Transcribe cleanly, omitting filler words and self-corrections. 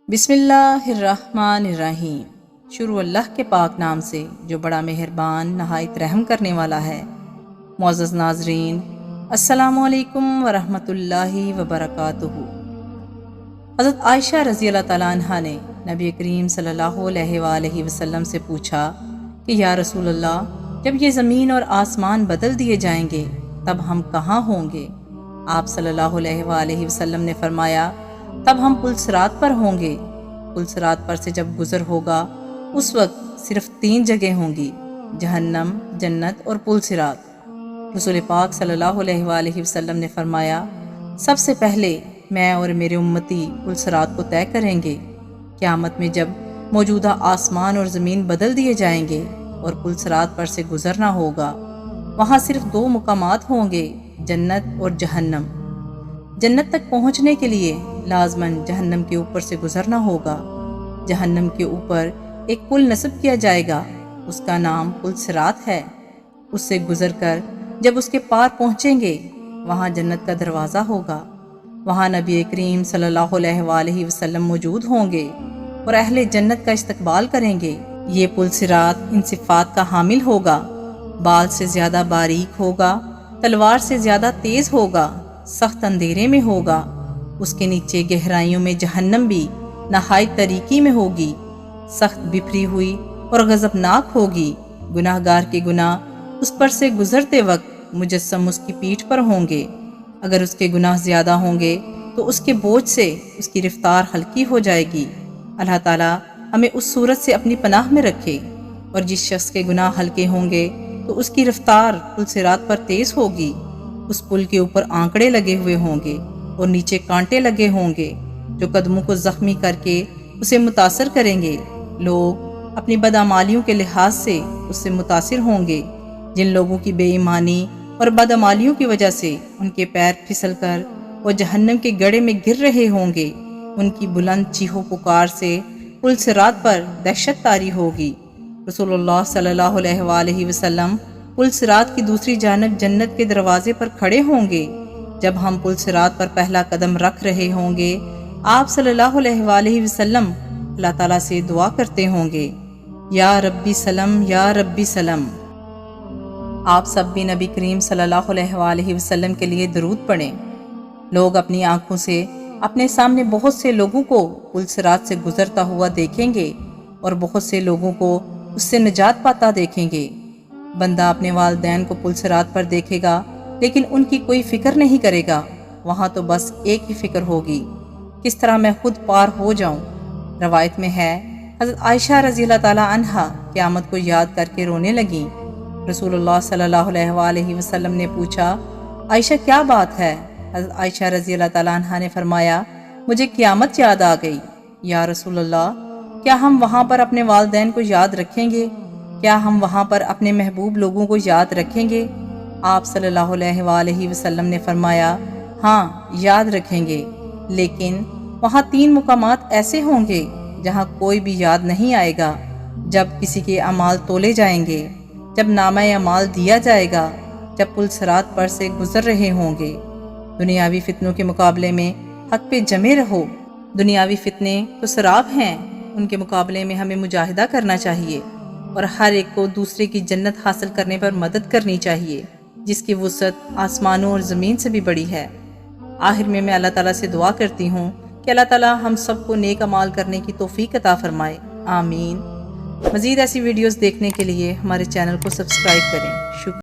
بسم اللہ الرحمن الرحیم۔ شروع اللہ کے پاک نام سے جو بڑا مہربان نہایت رحم کرنے والا ہے۔ معزز ناظرین، السلام علیکم ورحمۃ اللہ وبرکاتہ۔ حضرت عائشہ رضی اللہ تعالیٰ عنہ نے نبی کریم صلی اللہ علیہ وآلہ وسلم سے پوچھا کہ یا رسول اللہ، جب یہ زمین اور آسمان بدل دیے جائیں گے تب ہم کہاں ہوں گے؟ آپ صلی اللہ علیہ وآلہ وسلم نے فرمایا، تب ہم پل صراط پر ہوں گے۔ پل صراط پر سے جب گزر ہوگا اس وقت صرف 3 جگہ ہوں گی، جہنم، جنت اور پل صراط۔ رسول پاک صلی اللہ علیہ وآلہ وسلم نے فرمایا، سب سے پہلے میں اور میرے امتی پل صراط کو طے کریں گے۔ قیامت میں جب موجودہ آسمان اور زمین بدل دیے جائیں گے اور پل صراط پر سے گزرنا ہوگا، وہاں صرف 2 مقامات ہوں گے، جنت اور جہنم۔ جنت تک پہنچنے کے لیے لازماً جہنم کے اوپر سے گزرنا ہوگا۔ جہنم کے اوپر ایک پل نصب کیا جائے گا، اس کا نام پل صراط ہے۔ اس سے گزر کر جب اس کے پار پہنچیں گے، وہاں جنت کا دروازہ ہوگا۔ وہاں نبی کریم صلی اللہ علیہ وآلہ وسلم موجود ہوں گے اور اہل جنت کا استقبال کریں گے۔ یہ پل صراط ان صفات کا حامل ہوگا: بال سے زیادہ باریک ہوگا، تلوار سے زیادہ تیز ہوگا، سخت اندھیرے میں ہوگا۔ اس کے نیچے گہرائیوں میں جہنم بھی نہایت تاریکی میں ہوگی، سخت بپھری ہوئی اور غضبناک ہوگی۔ گناہ گار کے گناہ اس پر سے گزرتے وقت مجسم اس کی پیٹھ پر ہوں گے۔ اگر اس کے گناہ زیادہ ہوں گے تو اس کے بوجھ سے اس کی رفتار ہلکی ہو جائے گی۔ اللہ تعالیٰ ہمیں اس صورت سے اپنی پناہ میں رکھے۔ اور جس شخص کے گناہ ہلکے ہوں گے تو اس کی رفتار پل صراط پر تیز ہوگی۔ اس پل کے اوپر آنکڑے لگے ہوئے ہوں گے اور نیچے کانٹے لگے ہوں گے جو قدموں کو زخمی کر کے اسے متاثر کریں گے۔ لوگ اپنی بدعمالیوں کے لحاظ سے اس سے متاثر ہوں گے۔ جن لوگوں کی بے ایمانی اور بدعمالیوں کی وجہ سے ان کے پیر پھسل کر وہ جہنم کے گڑھے میں گر رہے ہوں گے، ان کی بلند چیخو پکار سے پل صراط پر دہشت طاری ہوگی۔ رسول اللہ صلی اللہ علیہ وآلہ وسلم پل صراط کی دوسری جانب جنت کے دروازے پر کھڑے ہوں گے۔ جب ہم پل صراط پر پہلا قدم رکھ رہے ہوں گے، آپ صلی اللہ علیہ وآلہ وسلم اللہ تعالیٰ سے دعا کرتے ہوں گے، یا ربی سلم، یا ربی سلم۔ آپ سب بھی نبی کریم صلی اللہ علیہ وآلہ وسلم کے لیے درود پڑھیں۔ لوگ اپنی آنکھوں سے اپنے سامنے بہت سے لوگوں کو پل صراط سے گزرتا ہوا دیکھیں گے اور بہت سے لوگوں کو اس سے نجات پاتا دیکھیں گے۔ بندہ اپنے والدین کو پل صراط پر دیکھے گا لیکن ان کی کوئی فکر نہیں کرے گا۔ وہاں تو بس ایک ہی فکر ہوگی، کس طرح میں خود پار ہو جاؤں۔ روایت میں ہے، حضرت عائشہ رضی اللہ تعالیٰ عنہ قیامت کو یاد کر کے رونے لگیں۔ رسول اللہ صلی اللہ علیہ وآلہ وسلم نے پوچھا، عائشہ کیا بات ہے؟ حضرت عائشہ رضی اللہ تعالیٰ عنہ نے فرمایا، مجھے قیامت یاد آ گئی۔ یا رسول اللہ، کیا ہم وہاں پر اپنے والدین کو یاد رکھیں گے؟ کیا ہم وہاں پر اپنے محبوب لوگوں کو یاد رکھیں گے؟ آپ صلی اللہ علیہ وآلہ وسلم نے فرمایا، ہاں یاد رکھیں گے، لیکن وہاں 3 مقامات ایسے ہوں گے جہاں کوئی بھی یاد نہیں آئے گا۔ جب کسی کے اعمال تولے جائیں گے، جب نامہ اعمال دیا جائے گا، جب پل صراط پر سے گزر رہے ہوں گے۔ دنیاوی فتنوں کے مقابلے میں حق پہ جمے رہو۔ دنیاوی فتنے تو سراب ہیں، ان کے مقابلے میں ہمیں مجاہدہ کرنا چاہیے اور ہر ایک کو دوسرے کی جنت حاصل کرنے پر مدد کرنی چاہیے، جس کی وسعت آسمانوں اور زمین سے بھی بڑی ہے۔ آخر میں اللہ تعالیٰ سے دعا کرتی ہوں کہ اللہ تعالیٰ ہم سب کو نیک اعمال کرنے کی توفیق عطا فرمائے، آمین۔ مزید ایسی ویڈیوز دیکھنے کے لیے ہمارے چینل کو سبسکرائب کریں۔ شکریہ۔